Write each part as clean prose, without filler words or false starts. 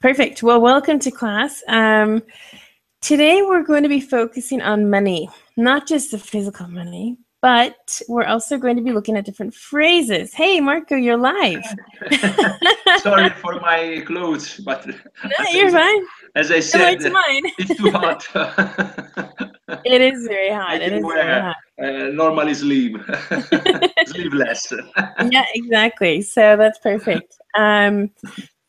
Perfect. Well, welcome to class. Today we're going to be focusing on money, not just the physical money, but we're also going to be looking at different phrases. Hey, Marco, you're live. Sorry for my clothes, but No, you're fine. as I said, mine. it's too hot. It is very hot. I can wear normally sleeveless. Yeah, exactly. So that's perfect.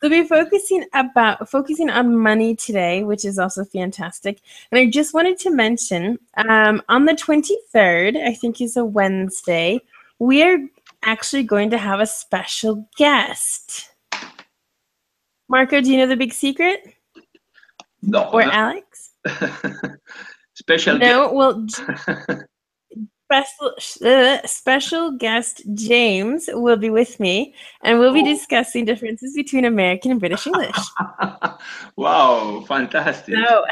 We'll be focusing on money today, which is also fantastic. And I just wanted to mention, on the 23rd, I think is a Wednesday, we are actually going to have a special guest. Marco, do you know the big secret? No. Or Alex? Special no, well, special guest James will be with me, and we'll be discussing differences between American and British English. Wow, fantastic. So,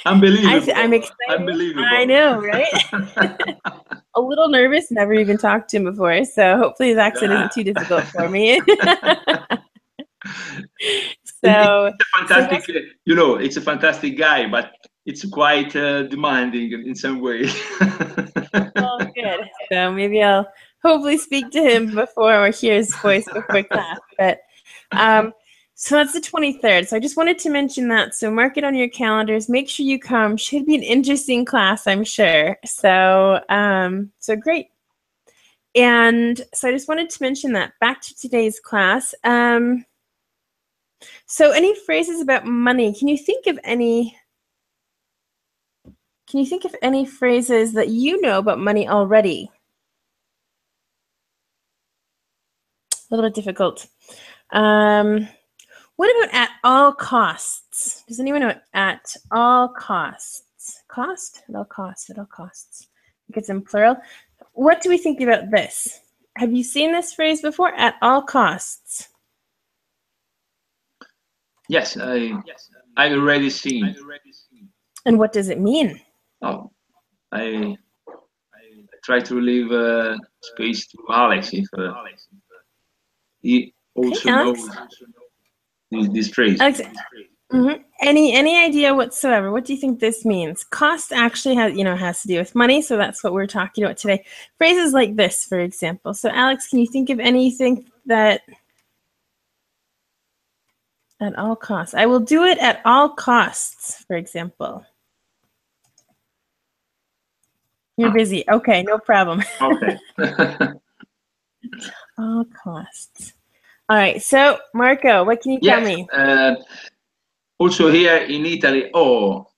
unbelievable. I'm excited. Unbelievable. I know, right? A little nervous, never even talked to him before, so hopefully his accent isn't too difficult for me. So, it's a fantastic, it's a fantastic guy, but it's quite demanding in some way. Oh, good. So maybe I'll hopefully speak to him before or hear his voice before class. But so that's the 23rd. So I just wanted to mention that. So mark it on your calendars. Make sure you come. Should be an interesting class, I'm sure. So so great. And so I just wanted to mention that. Back to today's class. So any phrases about money? Can you think of any phrases that you know about money already? A little bit difficult. What about at all costs? Does anyone know at all costs? Cost? At all costs, at all costs. I think it's in plural. What do we think about this? Have you seen this phrase before? At all costs. Yes, I've already seen. And what does it mean? Oh, I try to leave space to Alex if he also knows this phrase. Alex, any idea whatsoever? What do you think this means? Cost actually has to do with money, so that's what we're talking about today. Phrases like this, for example. So Alex, can you think of anything that at all costs? I will do it at all costs, for example. You're busy. Okay, no problem. Okay. All costs. All right. So, Marco, what can you tell me? Also here in Italy,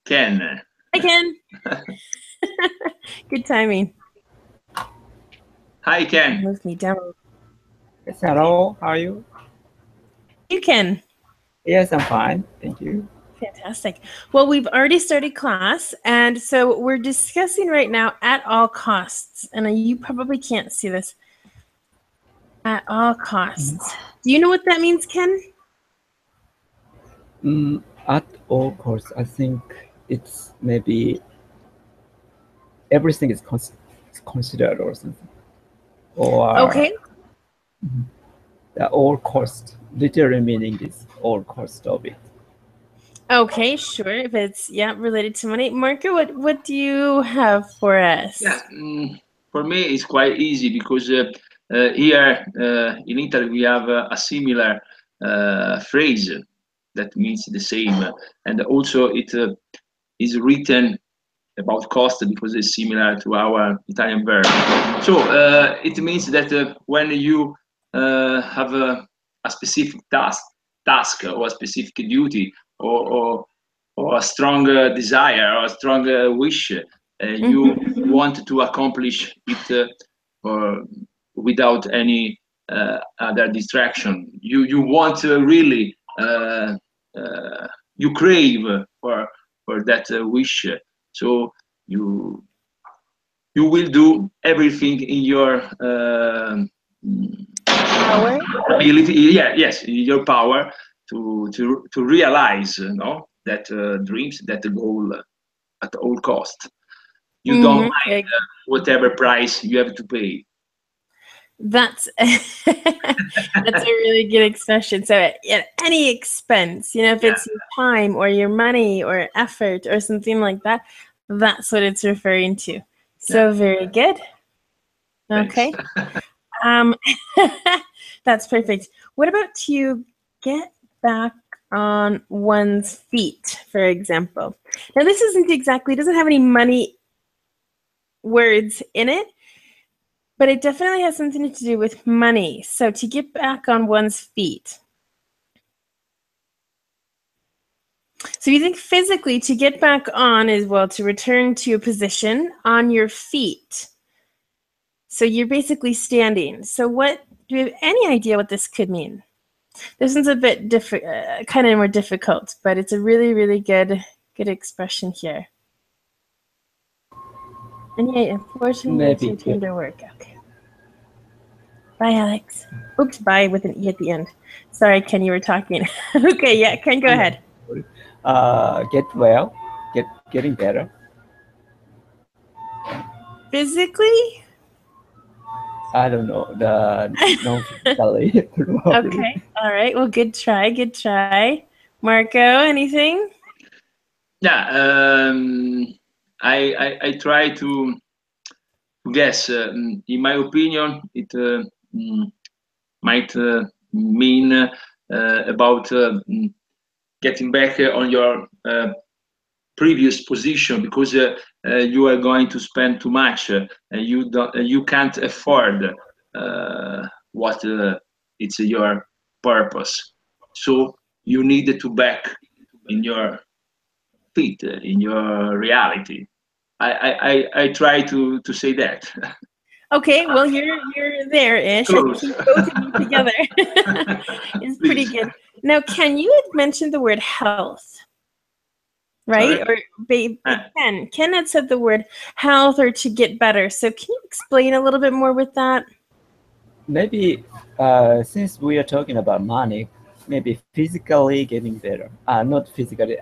Ken. Hi, Ken. Good timing. Hi, Ken. Move me down. Yes, hello. How are you? You Ken. Yes, I'm fine. Thank you. Fantastic. Well, we've already started class, and so we're discussing right now at all costs. And you probably can't see this. At all costs. Do you know what that means, Ken? At all costs, I think it's maybe everything is considered or something. Or okay. The all cost, literally meaning is all cost of it. Okay, sure. If it's related to money, Marco, what do you have for us? Yeah, for me it's quite easy because here in Italy we have a similar phrase that means the same, and also it is written about cost because it's similar to our Italian verb. So it means that when you have a specific task or a specific duty or a strong desire or a strong wish, you want to accomplish it without any other distraction. You want really you crave for that wish. So you will do everything in your power, ability. Yes, your power to realize, that dreams, that goal at all cost. You don't mind whatever price you have to pay. That's that's a really good expression. So at any expense, you know, if it's your time or your money or effort or something like that, that's what it's referring to. So very good. Okay. That's perfect. What about to get back on one's feet, for example? Now this isn't exactly, doesn't have any money words in it, but it definitely has something to do with money. So to get back on one's feet. So you think physically to get back on is, well, to return to a position on your feet. So you're basically standing. So what, do you have any idea what this could mean? This one's a bit kind of more difficult, but it's a really, really good expression here. And yeah, unfortunately, it's your turn to work. Okay. Bye, Alex. Oops, bye with an E at the end. Sorry, Ken, you were talking. Okay, yeah, Ken, go ahead. Get well, getting better. Physically? I don't know, no physically. Okay, all right. Well, good try, good try. Marco, anything? Yeah, I try to guess. In my opinion, it might mean about getting back on your previous position, because you are going to spend too much, and you can't afford what it's your purpose. So you need to back in your feet, in your reality. I try to say that. Okay, well you're there-ish. I think both of you together is pretty good. Now, Ken, you had mentioned the word health, right? Sorry? Or Ken had said the word health or to get better. So can you explain a little bit more with that? Maybe since we are talking about money, maybe physically getting better. Not physically,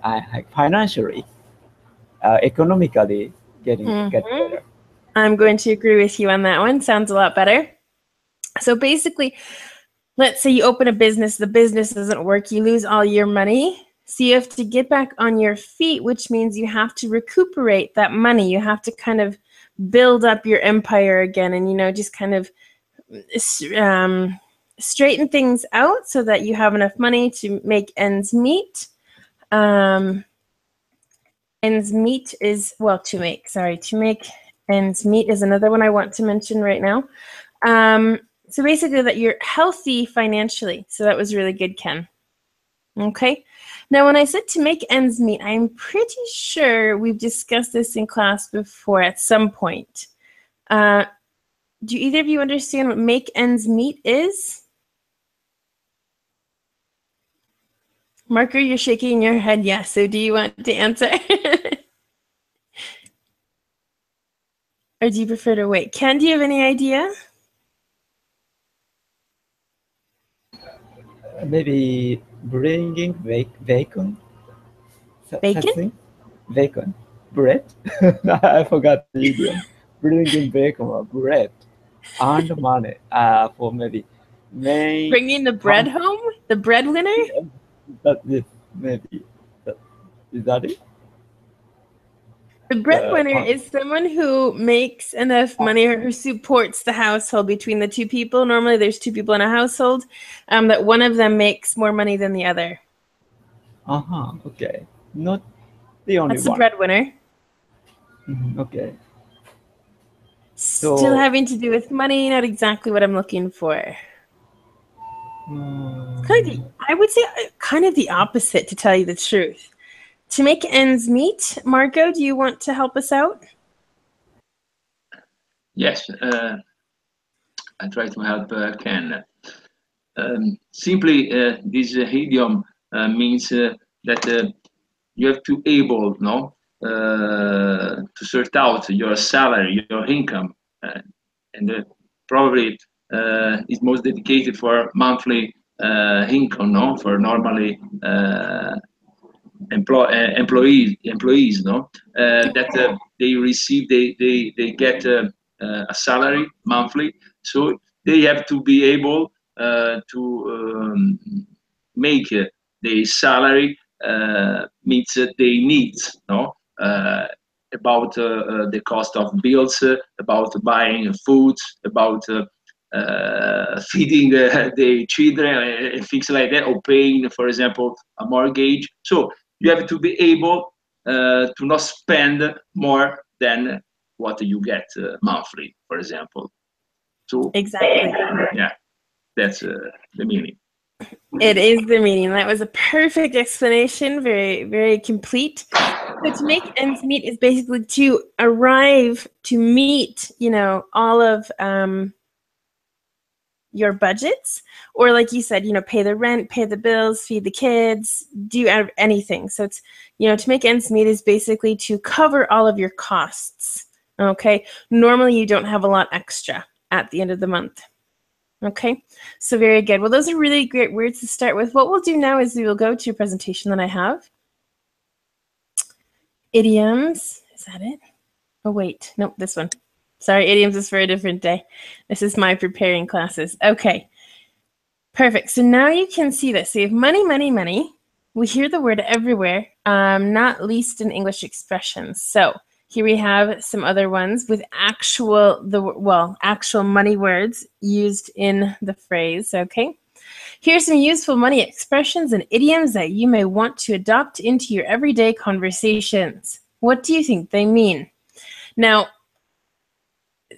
financially, economically get better. I'm going to agree with you on that one. Sounds a lot better. So basically, let's say you open a business, the business doesn't work, you lose all your money. So you have to get back on your feet, which means you have to recuperate that money. You have to kind of build up your empire again and, you know, just kind of straighten things out so that you have enough money to make ends meet. Ends meet is, well, to make ends meet is another one I want to mention right now. So basically that you're healthy financially. So that was really good, Ken. Okay. Now, when I said to make ends meet, I'm pretty sure we've discussed this in class before at some point. Do either of you understand what make ends meet is? Marco, you're shaking your head yes. So do you want to answer? Or do you prefer to wait? Ken, do you have any idea? Maybe bringing bacon. Bacon? Bacon. Bread. I forgot the idiom. Bringing bacon or bread and money for maybe bringing the bread home? The breadwinner? That's it. Maybe. Is that it? The breadwinner is someone who makes enough money or who supports the household between the two people. Normally there's two people in a household, that one of them makes more money than the other. Okay. Not the only one. That's the breadwinner. Okay. Still having to do with money, not exactly what I'm looking for. I would say kind of the opposite, to tell you the truth. To make ends meet, Marco, do you want to help us out? Yes, I try to help Ken. Simply, this idiom means that you have to able, to sort out your salary, your income, and probably is most dedicated for monthly income, for normally employees, that they receive, they get a salary monthly. So they have to be able to make the salary meets their needs, no? About the cost of bills, about buying foods, about feeding the children, and things like that, or paying, for example, a mortgage. So you have to be able to not spend more than what you get monthly, for example. So Exactly. yeah, that's the meaning. It is the meaning. That was a perfect explanation, very, very complete. So to make ends meet is basically to arrive to meet, all of your budgets, or like you said, pay the rent, pay the bills, feed the kids, do anything. So it's, to make ends meet is basically to cover all of your costs. Okay. Normally you don't have a lot extra at the end of the month. Okay, so very good. Well, those are really great words to start with. What we'll do now is we will go to a presentation that I have. Idioms, is that it? Oh, wait, nope, this one. Sorry, idioms is for a different day. This is my preparing classes. Okay, perfect. So now you can see this. So you have money, money, money. We hear the word everywhere, not least in English expressions. So here we have some other ones with actual money words used in the phrase, okay? Here's some useful money expressions and idioms that you may want to adopt into your everyday conversations. What do you think they mean? Now,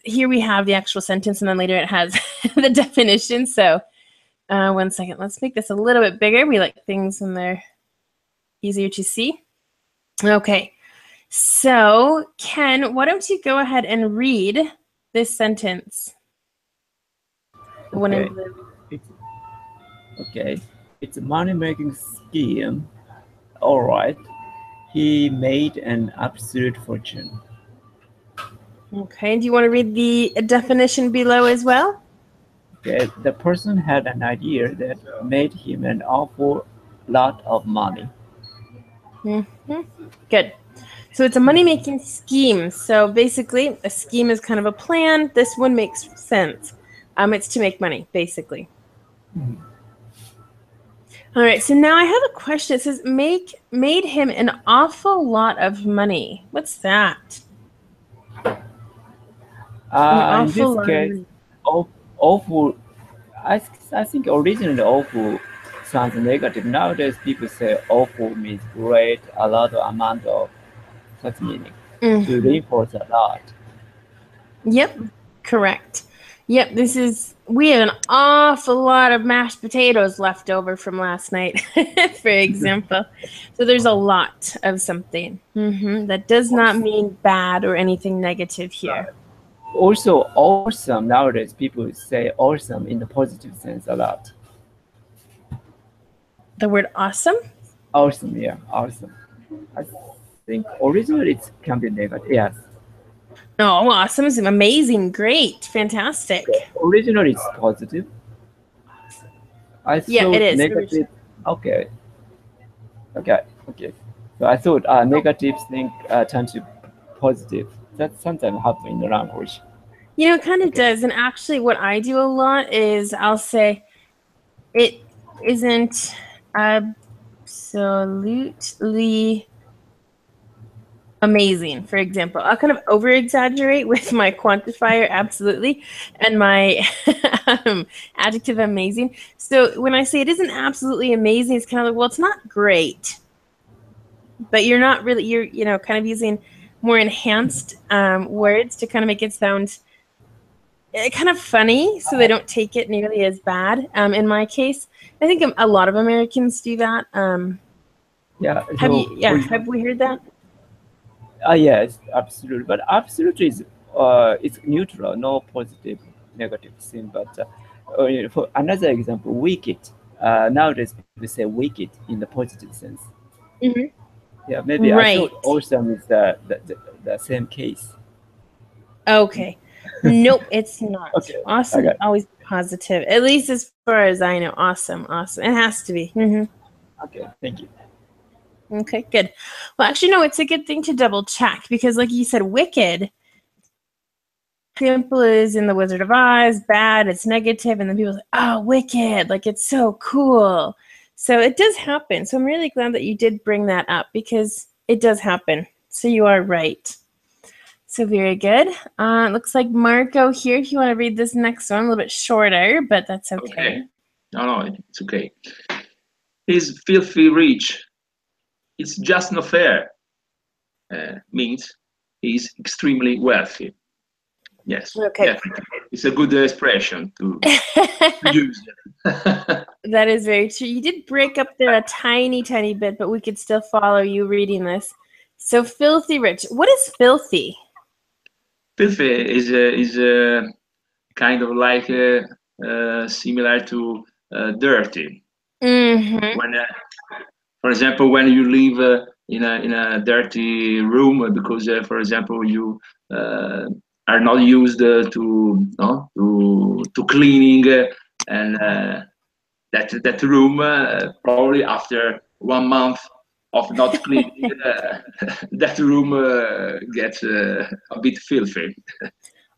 here we have the actual sentence, and then later it has the definition. So 1 second, let's make this a little bit bigger. We like things when they're easier to see. Okay. So, Ken, why don't you go ahead and read this sentence? Okay. It's a money-making scheme. All right. He made an absolute fortune. Okay. Do you want to read the definition below as well? Okay. The person had an idea that made him an awful lot of money. Mm-hmm. Good. So it's a money-making scheme. So basically, a scheme is kind of a plan. This one makes sense. It's to make money, basically. Mm-hmm. All right. So now I have a question. It says, made him an awful lot of money. What's that? In this case, awful. I think originally awful sounds negative. Nowadays, people say awful means great, a lot of amount of such meaning. To reinforce a lot. Yep, correct. Yep, we have an awful lot of mashed potatoes left over from last night, for example. So there's a lot of something. That does not mean bad or anything negative here. Also, awesome. Nowadays, people say awesome in the positive sense a lot. The word awesome? Awesome, yeah, awesome. I think originally it can be negative, yes. No, awesome is amazing, great, fantastic. Okay. Originally it's positive. I thought it is. negative. Okay. So I thought negative thing turn to positive. That sometimes happens in the language. It kind of does. And actually, what I do a lot is I'll say, it isn't absolutely amazing, for example. I'll kind of over exaggerate with my quantifier absolutely and my adjective amazing. So when I say it isn't absolutely amazing, it's kind of like, well, it's not great, but you're not really, you're kind of using more enhanced words to kind of make it sound kind of funny, so they don't take it nearly as bad. In my case, I think a lot of Americans do that. Have we heard that? Yes, absolutely. But absolute is it's neutral, no positive, negative thing. But for another example, wicked. Nowadays people say wicked in the positive sense. Mm-hmm. Yeah, maybe I thought awesome is the same case. Okay. Nope, it's not. Okay. Awesome is always positive, at least as far as I know. Awesome. It has to be. Okay, thank you. Okay, good. Well, actually, no, it's a good thing to double check because, like you said, wicked simple as in The Wizard of Oz, bad, it's negative, and then people say, oh, wicked, like it's so cool. So it does happen. So I'm really glad that you did bring that up because it does happen. So you are right. So very good. It looks like Marco here, if you want to read this next one, a little bit shorter, but that's okay. No, it's okay. He's filthy rich. It's just not fair. Means he's extremely wealthy. Yes, okay. Definitely. It's a good expression to use. That is very true. You did break up there a tiny, tiny bit, but we could still follow you reading this. So filthy rich. What is filthy? Filthy is kind of like similar to dirty. Mm-hmm. When, for example, when you live in a dirty room because, for example, you are not used to cleaning and that room probably after 1 month of not cleaning that room gets a bit filthy.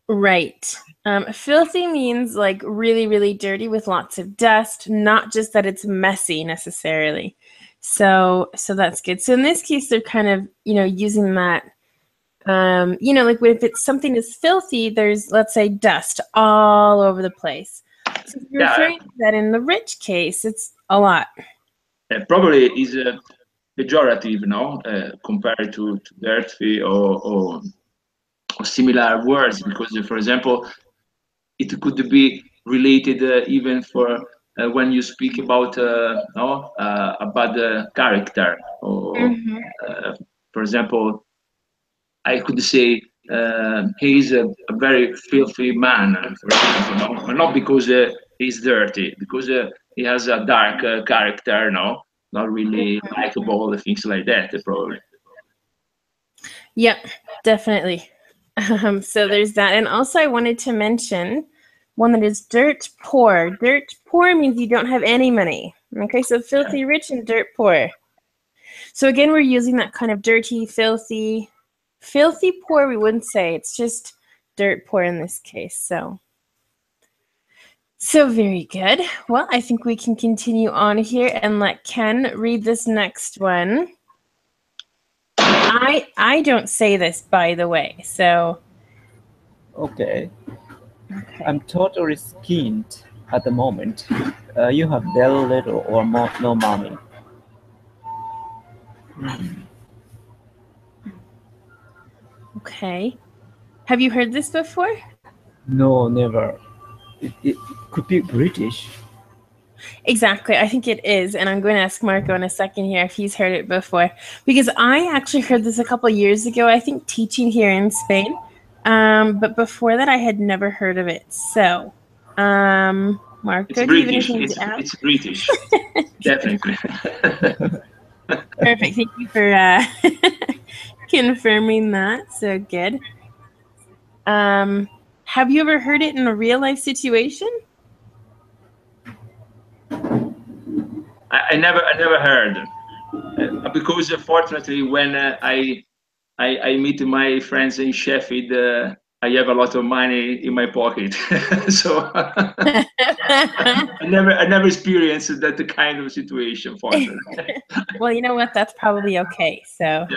Right. Filthy means like really, really dirty with lots of dust, not just that it's messy necessarily. So that's good. So in this case, they're kind of, using that, like if it's something is filthy, there's, let's say, dust all over the place. So if you're referring to that in the rich case, it's a lot. Probably is pejorative, compared to dirty or similar words, because, for example, it could be related even for when you speak about a bad character, or for example, I could say he's a very filthy man, for example, but not because he's dirty, because he has a dark character, not really likable, things like that, probably. Yep, definitely. So there's that. And also I wanted to mention one that is dirt poor. Dirt poor means you don't have any money. Okay, so filthy rich and dirt poor. So again, we're using that kind of dirty, filthy. Filthy poor, we wouldn't say. It's just dirt poor in this case. So very good. Well, I think we can continue on here and let Ken read this next one. I don't say this, by the way, so. Okay. I'm totally skinned at the moment. You have very little or no money. Okay. Have you heard this before? No, never. It could be British. Exactly. I think it is. And I'm going to ask Marco in a second here if he's heard it before. Because I actually heard this a couple of years ago, I think teaching here in Spain. But before that, I had never heard of it. So, Marco, do you have anything to add? It's British. Definitely. Perfect. Thank you for confirming that. So good. Have you ever heard it in a real life situation? I never heard, because fortunately when I meet my friends in Sheffield, I have a lot of money in my pocket, so I never experienced that kind of situation, fortunately. Well, you know what? That's probably okay. So.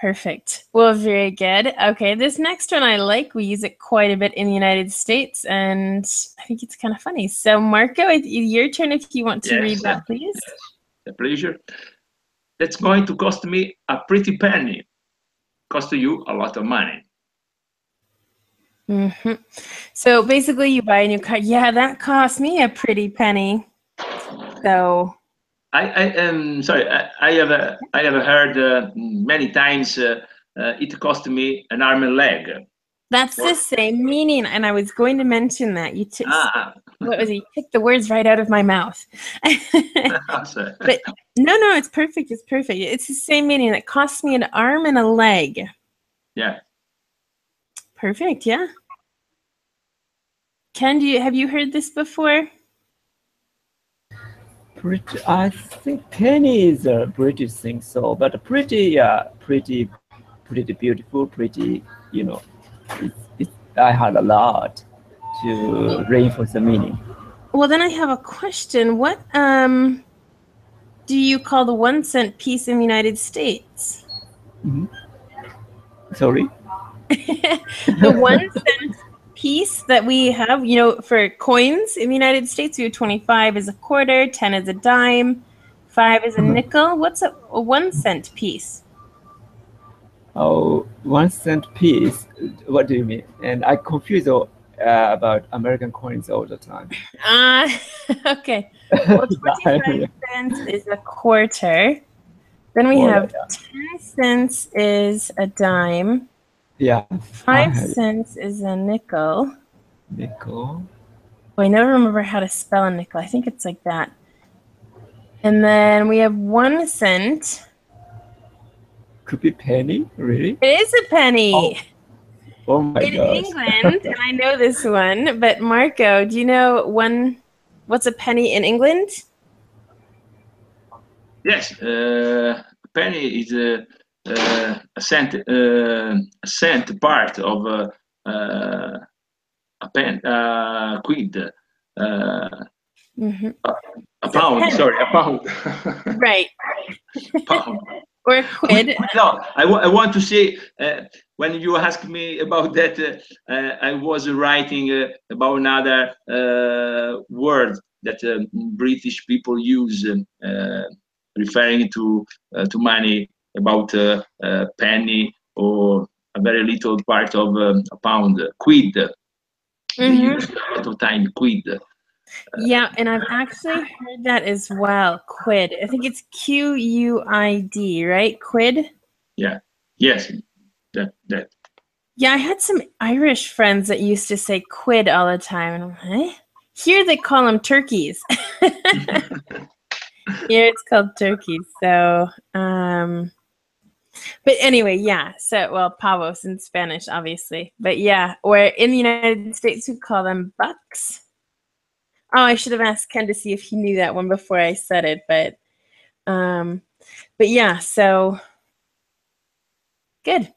Perfect. Well, very good. Okay, this next one I like. We use it quite a bit in the United States, and I think it's kind of funny. So, Marco, it's your turn if you want to read that, please. Yes, a pleasure. That's going to cost me a pretty penny. Cost you a lot of money. So basically, you buy a new car. Yeah, that cost me a pretty penny. So. I am sorry. I have heard many times. It cost me an arm and leg. That's the same meaning, and I was going to mention that you took. What was it? You took the words right out of my mouth. But no, it's perfect. It's perfect. It's the same meaning. It cost me an arm and a leg. Yeah. Perfect. Yeah. Ken, have you heard this before? I think penny is a British thing, so pretty beautiful, pretty, it's I had a lot to reinforce the meaning. Well, then I have a question. What do you call the 1 cent piece in the United States? Sorry? The 1 cent piece that we have, you know, for coins in the United States, we have 25 is a quarter, 10 is a dime, 5 is a nickel. What's a 1 cent piece? Oh, 1 cent piece. What do you mean? And I confuse about American coins all the time. Okay. Well, 25 cents is a quarter. Then we have 10 cents is a dime. Yeah. 5 cents is a nickel. Nickel. Oh, I never remember how to spell a nickel. I think it's like that. And then we have 1 cent. Could be penny, really? It is a penny. Oh my in gosh. England, and I know this one, but Marco, do you know what's a penny in England? Yes, a penny is a cent part of a pen, quid, a pound. Sorry, a pound. Right. Pound. Or a quid. No, I want to say when you asked me about that, I was writing about another word that British people use, referring to money, about penny or a very little part of a pound, quid. They use a lot of time quid. Yeah, and I've actually heard that as well. Quid. I think it's QUID, right? Quid. Yeah. Yes. That. Yeah, I had some Irish friends that used to say quid all the time, and I'm like, eh? Here they call them turkeys. Here it's called turkeys. So, but anyway, yeah. So, well, pavos in Spanish, obviously. But yeah, or in the United States, we call them bucks. Oh, I should have asked Ken to see if he knew that one before I said it. But yeah. So good.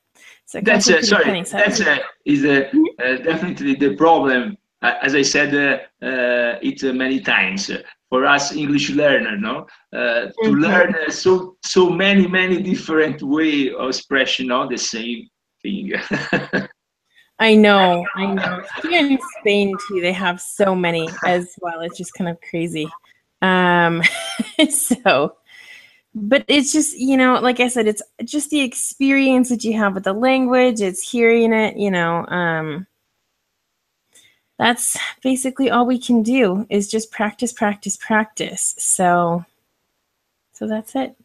So that's sorry. That's definitely the problem. As I said it many times for us English learners, no, to learn so many different way of expression of the same thing. I know. Here in Spain too, they have so many as well. It's just kind of crazy. So, but it's just, you know, like I said, it's just the experience that you have with the language. It's hearing it, you know. That's basically all we can do is just practice. So that's it.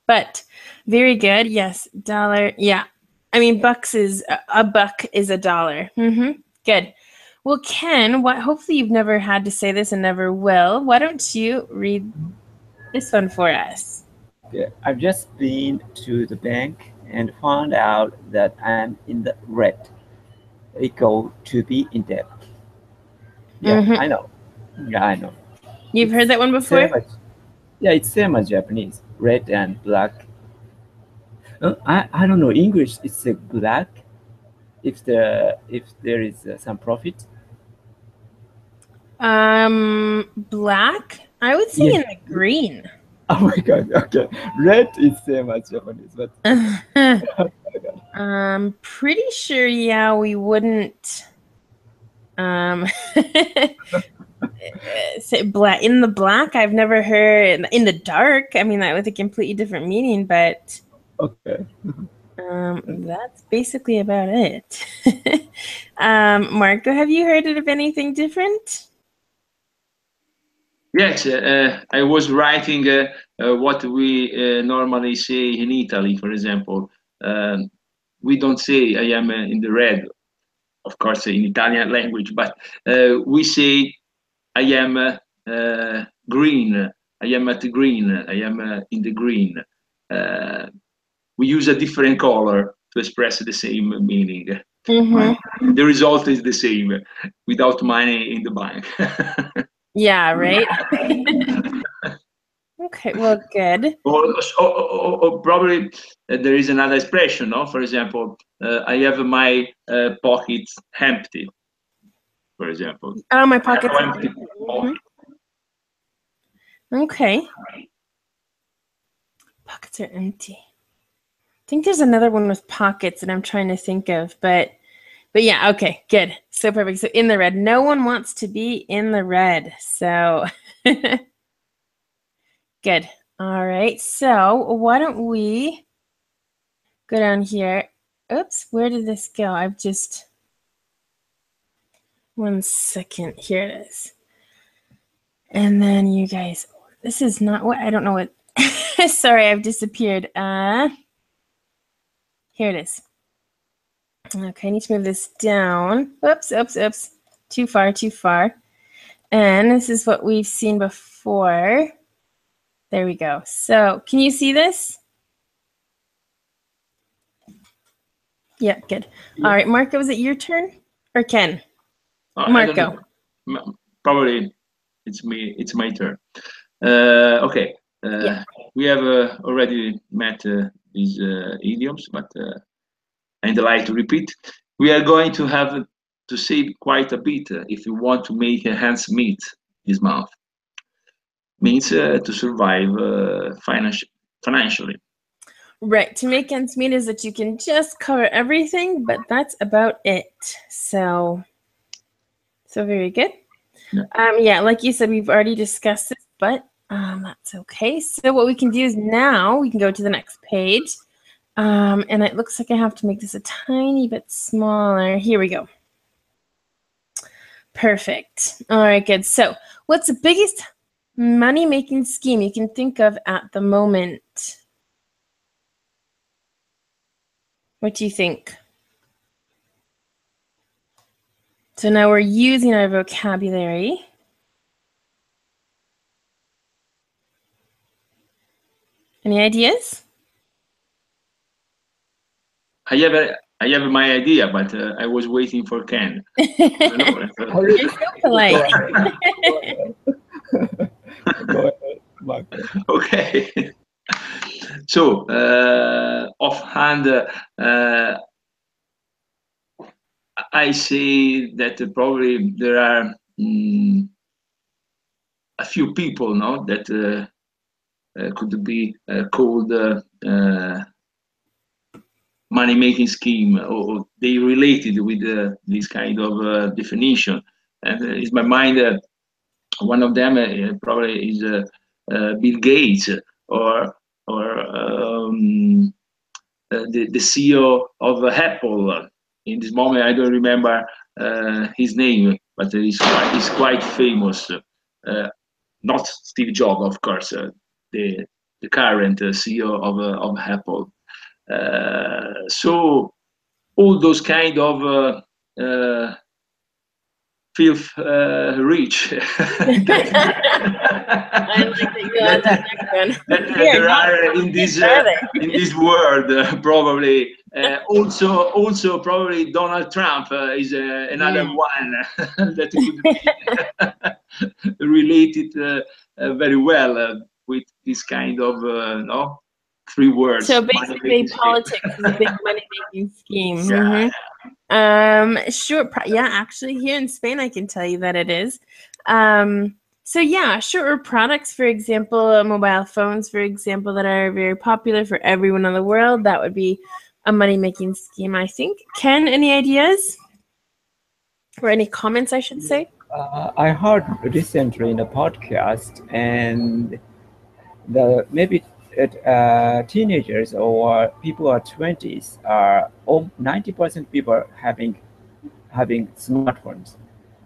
But very good. Yes, dollar. Yeah. I mean, bucks is a buck is a dollar. Good. Well, Ken, hopefully you've never had to say this and never will. Why don't you read this one for us? Yeah, I've just been to the bank and found out that I'm in the red, equal to be in debt. Yeah, I know. Yeah, I know. You've heard that one before? Yeah, it's same as Japanese, red and black. I don't know English. It's a black. If there is some profit. Black. I would say in the green. Oh my god. Okay, red is same as Japanese, but. Pretty sure. Yeah, we wouldn't. Say black in the black. I've never heard in the dark. I mean, that with a completely different meaning, but. Okay. That's basically about it. Marco, have you heard of anything different? Yes, I was writing what we normally say in Italy, for example. We don't say I am in the red, of course, in Italian language, but we say I am green. I am at the green. I am in the green. We use a different color to express the same meaning. The result is the same without money in the bank. Yeah, right. Okay, well, good. Or probably there is another expression, no? For example, I have my pockets empty, for example. Oh, my I have pockets. empty pocket. Okay. Pockets are empty. I think there's another one with pockets that I'm trying to think of, but yeah, okay, good. So perfect. So in the red. No one wants to be in the red. So good. All right. So why don't we go down here? Oops, where did this go? I've just 1 second. Here it is. And then you guys, this is not what I don't know what. Sorry, I've disappeared. Here it is. Okay, I need to move this down. Oops, oops, oops. Too far, too far. And this is what we've seen before. There we go. So can you see this? Yeah, good. All right, Marco, is it your turn? Or Ken? Marco. Probably it's me. It's my turn. Okay. We have already met these idioms, but I'd like to repeat. We are going to have to save quite a bit if you want to make ends meet this month. Means to survive financially. Right. To make ends meet is that you can just cover everything, but that's about it. So very good. Yeah, like you said, we've already discussed this, but that's okay. So what we can do is now we can go to the next page. And it looks like I have to make this a tiny bit smaller. Here we go. Perfect. All right, good. So what's the biggest money-making scheme you can think of at the moment? What do you think? So now we're using our vocabulary. Any ideas? I have my idea, but I was waiting for Ken. You're so polite. Go ahead, Marco. Okay. So offhand, I say that probably there are a few people, no, that could be called money-making scheme, or they related with this kind of definition. And in my mind, one of them probably is Bill Gates, or the CEO of Apple. In this moment, I don't remember his name, but he's quite famous. Not Steve Jobs, of course, the current CEO of Apple. So all those kind of filth rich. I like that you add that next one. There are in this world probably also probably Donald Trump is another one that could be related very well with this kind of no 3 words. So basically, politics is a big money-making scheme. Yeah. Sure. Yeah, actually, here in Spain, I can tell you that it is. So yeah, sure. Products, for example, mobile phones, for example, that are very popular for everyone in the world. That would be a money-making scheme, I think. Ken, any ideas? Or any comments, I should say? I heard recently in a podcast, and maybe teenagers or people are 20s are 90% people having smartphones.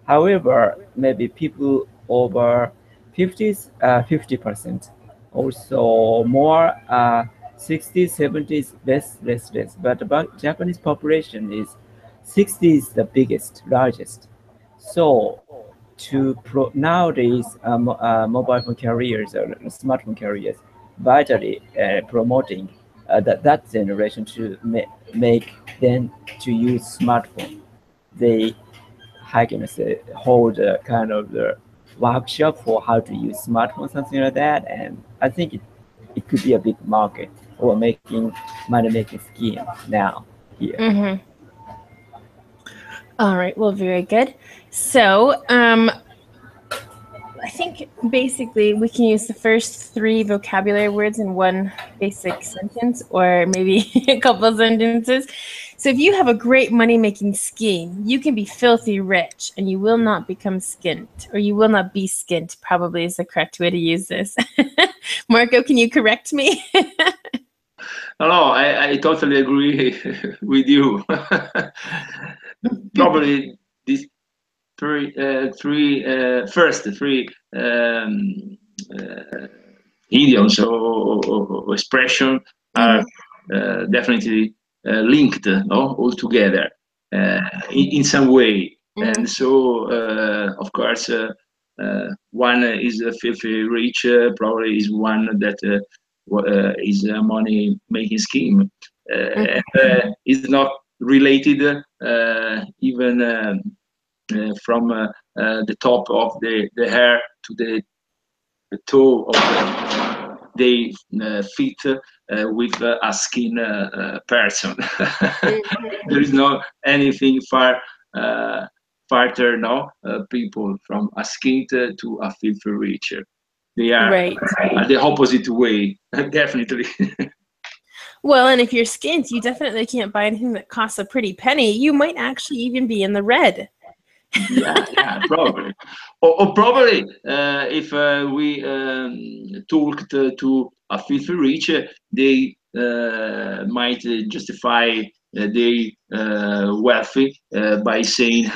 However, maybe people over 50s, 50%. Also more 60s, 70s, less. But about Japanese population is 60 is the biggest, largest. So nowadays, mobile phone carriers or smartphone carriers vitally promoting that generation to make them to use smartphone. They, how can I say, hold kind of the workshop for how to use smartphone, something like that. And I think it could be a big market or making money making scheme now here. Mm-hmm. All right. Well, very good. So, I think basically we can use the first 3 vocabulary words in one basic sentence, or maybe a couple of sentences. So if you have a great money-making scheme, you can be filthy rich and you will not become skint, or you will not be skint, probably is the correct way to use this. Marco, can you correct me? No, I totally agree with you. Probably these first three idioms or expression are definitely linked, no, all together in some way. And so, of course, one is filthy rich, probably is one that is a money making scheme, and is not related even from the top of the hair to the toe of they fit with a skin person. There is no anything farther, no, people from a skin to a filthy rich. They are Right. the opposite way, definitely. Well, and if you're skint, you definitely can't buy anything that costs a pretty penny. You might actually even be in the red. Yeah, probably. Or probably if we talked to a filthy rich, they might justify they wealthy by saying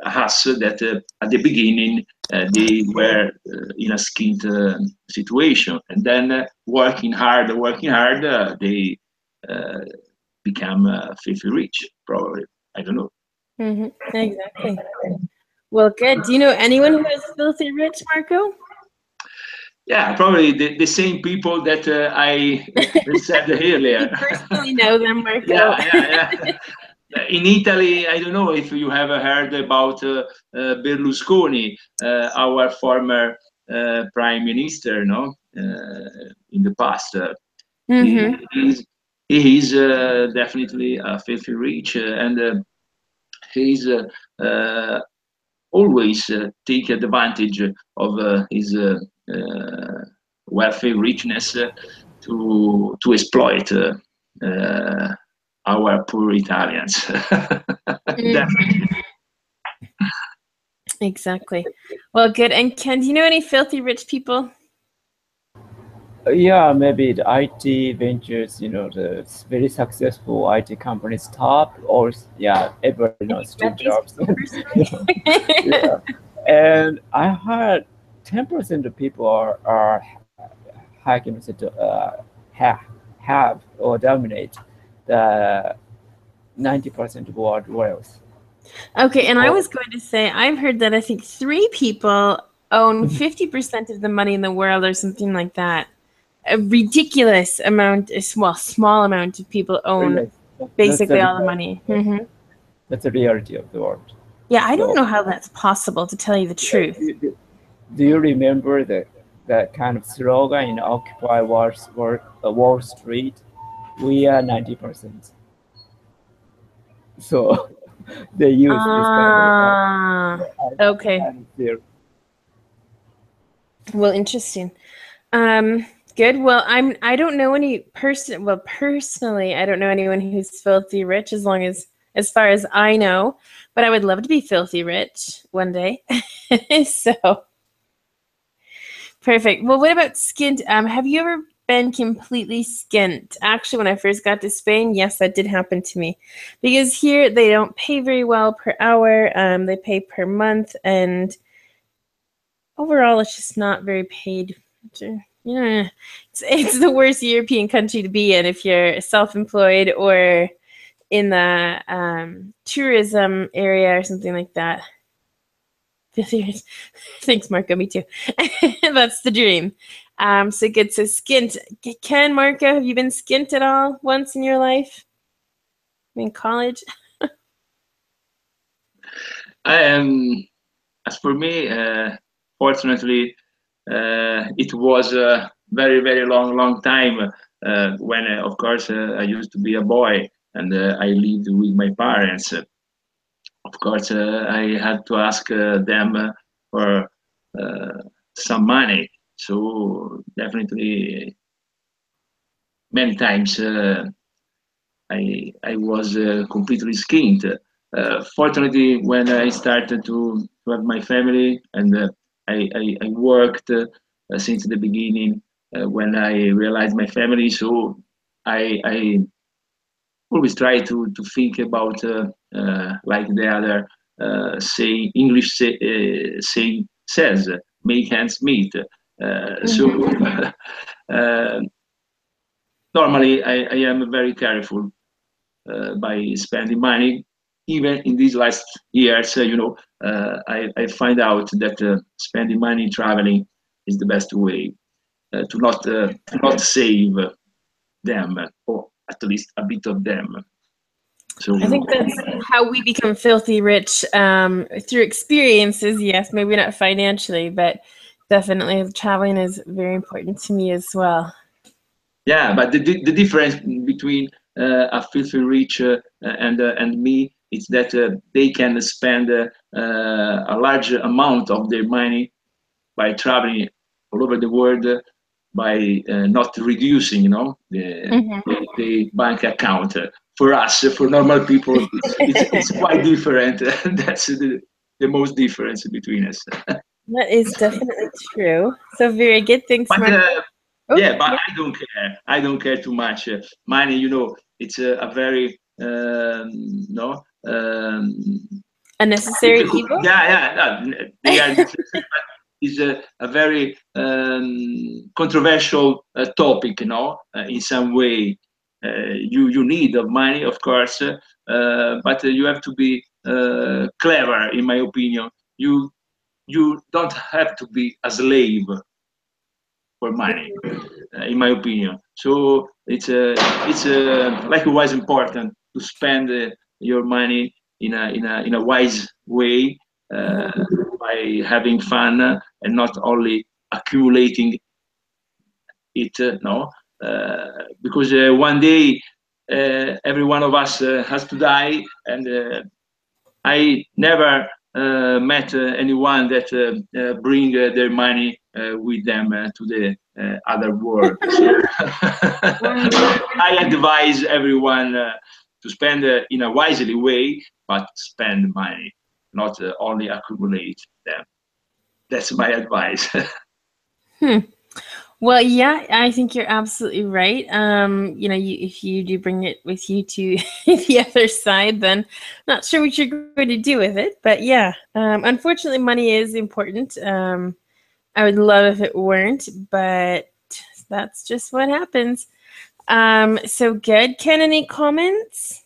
us that at the beginning they were in a skint situation, and then working hard, they uh, become filthy rich. Probably, I don't know. Exactly. Well, good. Do you know anyone who is filthy rich, Marco? Yeah, probably the same people that I said earlier. You personally know them, Marco. Yeah. In Italy, I don't know if you have heard about Berlusconi, our former prime minister, no, in the past. He is definitely a filthy rich, and he's always take advantage of his wealthy richness to exploit our poor Italians. Definitely. Exactly. Well, good. And Ken, do you know any filthy rich people? Yeah, maybe the IT ventures, the very successful IT companies top, or yeah, everybody knows Steve Met these Jobs. people personally? Yeah, and I heard 10% of people are hacking to have or dominate the 90% of world wealth. Okay, and I was going to say, I've heard that I think 3 people own 50% of the money in the world or something like that. A ridiculous amount, well, small amount of people own Yes, basically all the money. That's the reality of the world. Yeah, I don't So, know how that's possible, to tell you the truth. do you remember that kind of slogan in Occupy Wall Street? We are 90%. So they use this Okay. kind of theory. Well, interesting. Good. Well, I don't know any person. Well, personally, I don't know anyone who's filthy rich, as far as I know. But I would love to be filthy rich one day. So perfect. Well, what about skint? Have you ever been completely skint? Actually, when I first got to Spain, yes, that did happen to me, because here they don't pay very well per hour. They pay per month, and overall, it's just not very paid. Yeah, it's the worst European country to be in if you're self-employed or in the tourism area or something like that. Thanks, Marco. Me too. That's the dream. So good. So skint. Ken, Marco, have you been skint at all once in your life? In college? As for me, fortunately, it was a very, very long time when, of course, I used to be a boy and I lived with my parents. Of course, I had to ask them for some money. So definitely, many times I was completely skinned. Fortunately, when I started to have my family and I worked since the beginning when I realized my family, so I always try to think about like the other say English saying says, make ends meet. So uh, normally I am very careful by spending money. Even in these last years, I find out that spending money traveling is the best way to not save them, or at least a bit of them. So I think that's how we become filthy rich, through experiences. Yes, maybe not financially, but definitely traveling is very important to me as well. yeah, but the difference between a filthy rich and me is that they can spend a large amount of their money by traveling all over the world by not reducing, the bank account. For us, for normal people, it's quite different. That's the most difference between us. That is definitely true. So very good. Thanks, But Mark. yeah, but I don't care. I don't care too much. Money, it's a very no. A necessary evil. Yeah. They are necessary, but it's a very controversial topic, in some way. You need of money, of course, but you have to be clever, in my opinion. You don't have to be a slave for money, in my opinion. So it's likewise important to spend your money in a wise way by having fun and not only accumulating it. No, because one day every one of us has to die, and I never met anyone that bring their money with them to the other world. So I advise everyone to spend in a wisely way, but spend money, not only accumulate them. That's my advice. Well, yeah, I think you're absolutely right. If you do bring it with you to the other side, then not sure what you're going to do with it. But yeah, unfortunately, money is important. I would love if it weren't, but that's just what happens. So good. Ken, any comments?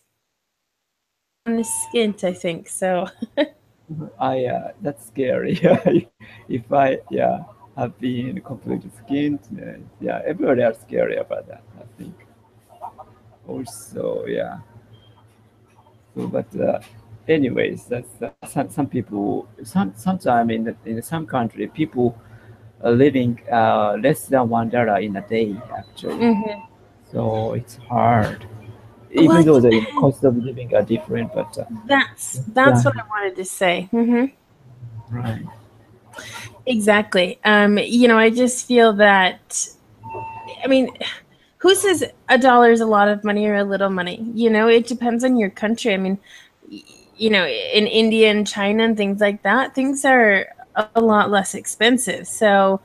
On the skint, I think so. That's scary. If I have been completely skinned, everybody are scary about that, I think. Also, yeah. So, but anyways, that's some people. Sometime in some country, people are living less than $1 in a day, actually. So it's hard. Even though the cost of living are different, but that's what I wanted to say. Right. Exactly. I just feel that, I mean, who says $1 is a lot of money or a little money? It depends on your country. I mean, in India and China and things like that, things are a lot less expensive. So,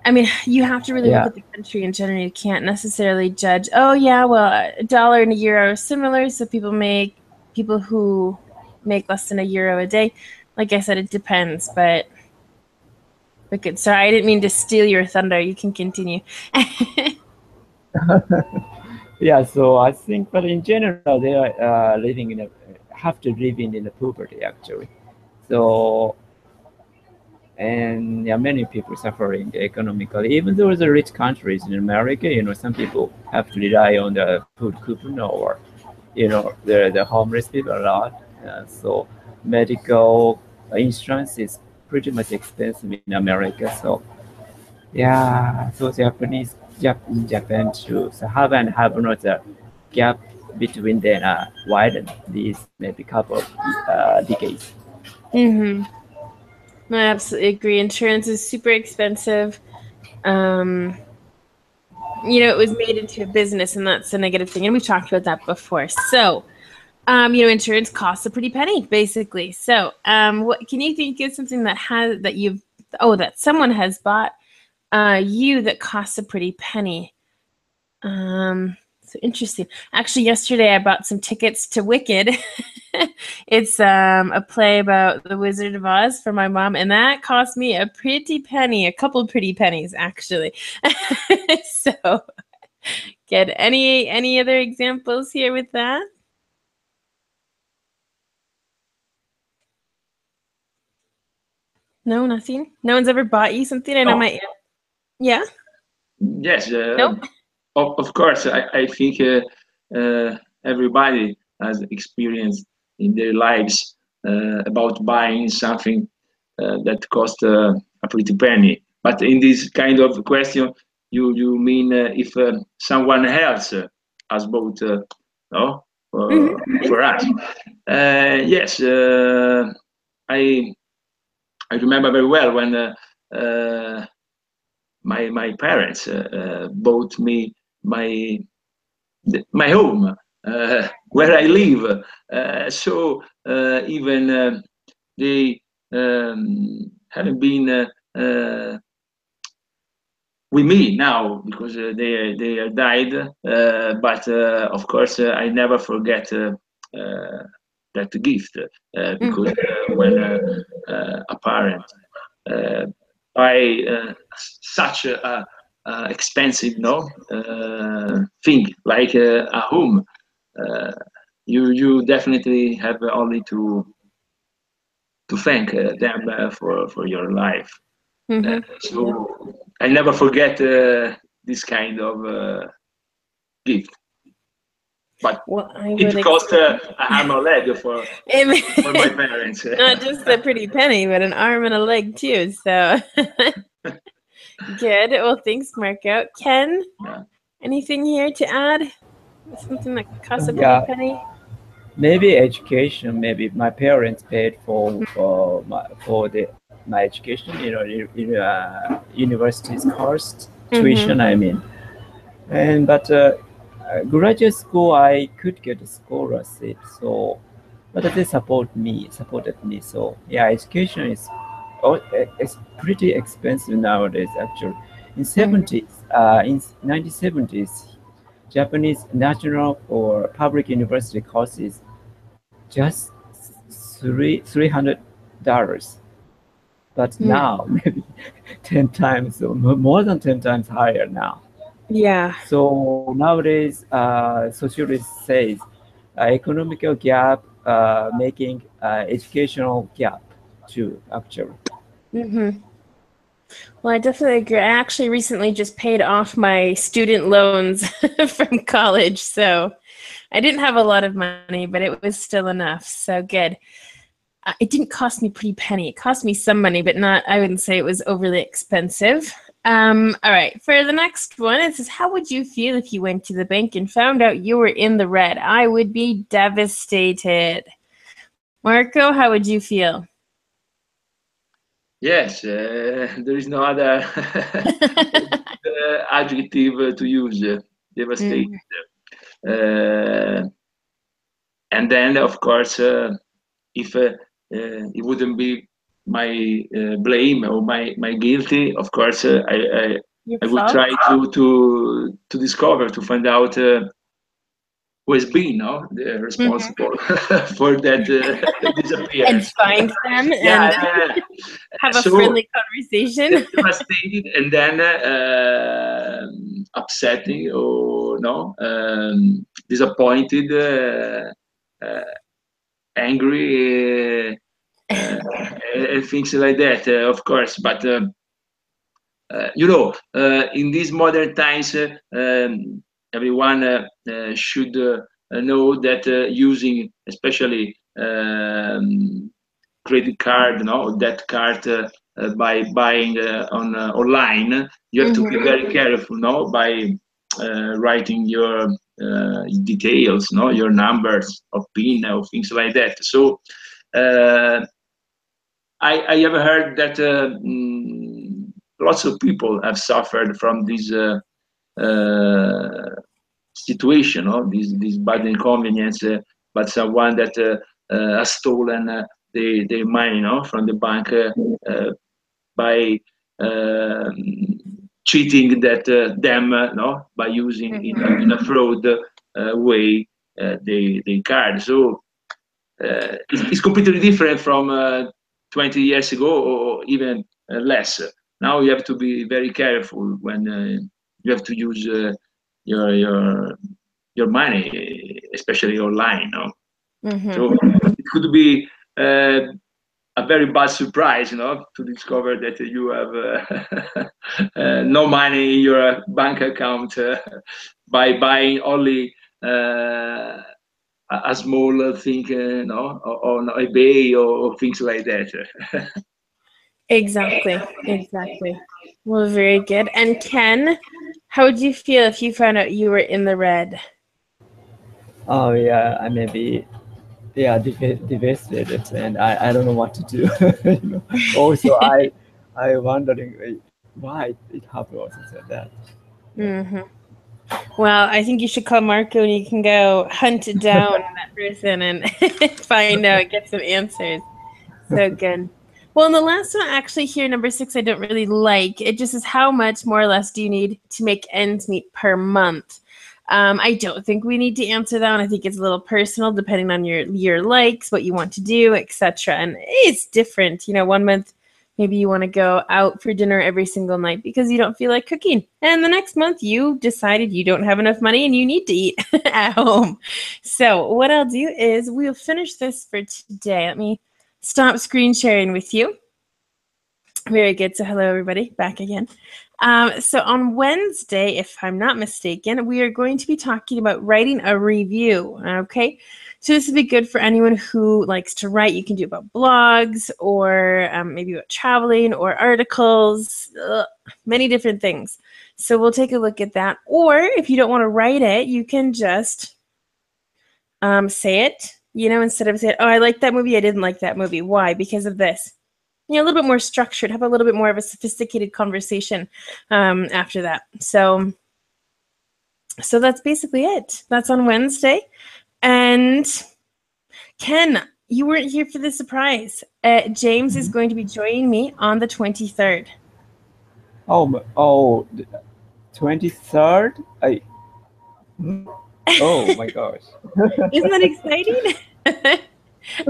I mean, you have to really look at the country in general. You can't necessarily judge, oh, yeah, well, $1 and €1 are similar. So people who make less than €1 a day. Like I said, it depends, but good. Sorry, I didn't mean to steal your thunder. You can continue. Yeah, so I think, but in general, they are have to live in the poverty, actually. So, and many people suffering economically. Even though the rich countries in America, some people have to rely on the food coupon, or the homeless people a lot. So medical insurance is pretty much expensive in America. So yeah, so in Japan too. So have and have not the gap between them widened these maybe couple of decades. Mm-hmm. I absolutely agree. Insurance is super expensive. It was made into a business, and that's a negative thing. And we've talked about that before. So, insurance costs a pretty penny, basically. So, what can you think of something that someone has bought you that costs a pretty penny? So interesting. Actually, yesterday I bought some tickets to Wicked. It's a play about the Wizard of Oz for my mom, and that cost me a pretty penny, a couple pretty pennies actually. So, get any other examples here with that? No, nothing. No one's ever bought you something. I know my yeah. Yes. Nope. Of course, I think everybody has experience in their lives about buying something that cost a pretty penny. But in this kind of question, you mean if someone else has bought no for us? Yes, I remember very well when my parents bought me my home where I live. So even they haven't been with me now because they are died. But of course, I never forget that gift because when a parent buy such a expensive thing like a home, you definitely have only to thank them for your life. So I never forget this kind of gift. But it cost an arm and a leg for my parents. Not just a pretty penny, but an arm and a leg too. So good. Well, thanks, Marco. Ken, anything here to add? Something that costs a pretty penny? Maybe education. Maybe my parents paid for my education. University's cost tuition. I mean, but graduate school I could get a scholarship. So, but they supported me. So yeah, education is it's pretty expensive nowadays. Actually, in 1970s, Japanese national or public university courses just $300, but now maybe 10 times or more than 10 times higher now. Yeah. So nowadays, sociologist says economical gap making educational gap too. Actually. Well, I definitely agree. I actually recently just paid off my student loans from college, so I didn't have a lot of money, but it was still enough. So good. It didn't cost me a pretty penny. It cost me some money, but I wouldn't say it was overly expensive. All right, for the next one, it says, how would you feel if you went to the bank and found out you were in the red? I would be devastated. Marco, how would you feel? Yes, there is no other adjective to use, devastated. And then, of course, if it wouldn't be my blame or my guilty, of course, I would try to discover, to find out who has been responsible for that disappearance. And find them and have a friendly conversation. Devastated and then upsetting or disappointed, angry, and things like that, of course. But in these modern times, everyone should know that using especially credit card, or debt card by buying online. You have to be very careful, by writing your details, your numbers of PIN or things like that. So I have heard that lots of people have suffered from this situation, this bad inconvenience, but someone that has stolen their money, from the bank by cheating them, by using in a fraud way the card. So it's completely different from 20 years ago, or even less. Now you have to be very careful when you have to use your money, especially online. So it could be a very bad surprise, to discover that you have no money in your bank account by buying only a small thing, on eBay or things like that. Exactly. Well, very good. And Ken, how would you feel if you found out you were in the red? Oh yeah, I may be devastated, and I don't know what to do. Also, I wondering why it happened or something like that. Well, I think you should call Marco and you can go hunt down that person and find out, get some answers. So good. Well, and the last one actually here, number 6, I don't really like. It just says, how much more or less do you need to make ends meet per month? I don't think we need to answer that one. I think it's a little personal, depending on your likes, what you want to do, etc. And it's different. 1 month, maybe you want to go out for dinner every single night because you don't feel like cooking. And the next month, you decided you don't have enough money and you need to eat at home. So what I'll do is we'll finish this for today. Let me stop screen sharing with you. Very good. So hello, everybody. Back again. So on Wednesday, if I'm not mistaken, we are going to be talking about writing a review. Okay. So this would be good for anyone who likes to write. You can do about blogs or maybe about traveling or articles, many different things. So we'll take a look at that. Or if you don't want to write it, you can just say it, instead of saying, oh, I like that movie. I didn't like that movie. Why? Because of this. A little bit more structured, have a little bit more of a sophisticated conversation after that. So that's basically it. That's on Wednesday. And Ken, you weren't here for the surprise. James is going to be joining me on the 23rd. Oh, 23rd? Oh my gosh. Isn't that exciting?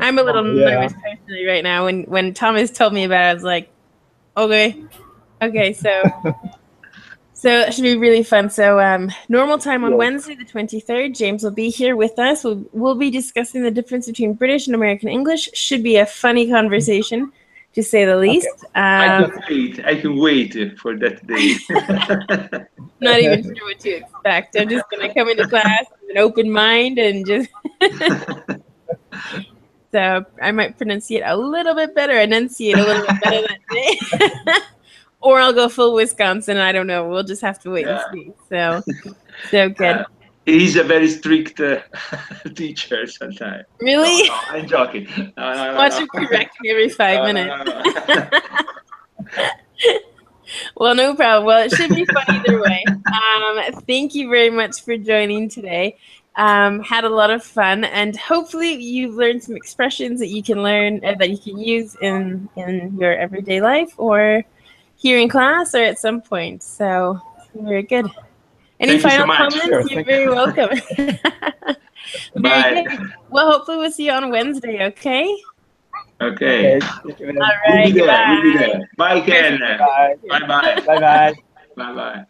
I'm a little nervous personally right now. When Thomas told me about it, I was like, okay, so it should be really fun. So normal time on Wednesday, the 23rd, James will be here with us. We'll be discussing the difference between British and American English. Should be a funny conversation, to say the least. Okay. I can wait for that day. Not even sure what to expect. I'm just going to come into class with an open mind and just... So I might enunciate a little bit better that day. Or I'll go full Wisconsin. I don't know. We'll just have to wait and see. So good. He's a very strict teacher sometimes. Really? No, I'm joking. No, Watch him correct me every 5 minutes. Well, no problem. Well, it should be fun either way. Thank you very much for joining today. Had a lot of fun, and hopefully you've learned some expressions that you can learn that you can use in your everyday life or here in class or at some point. So very good. Any final comments? Sure, You're very welcome. Bye. Good. Well, hopefully we'll see you on Wednesday, okay? Okay. All right. We'll be there. Bye, Ken. Bye. Bye-bye. Bye-bye. Bye-bye.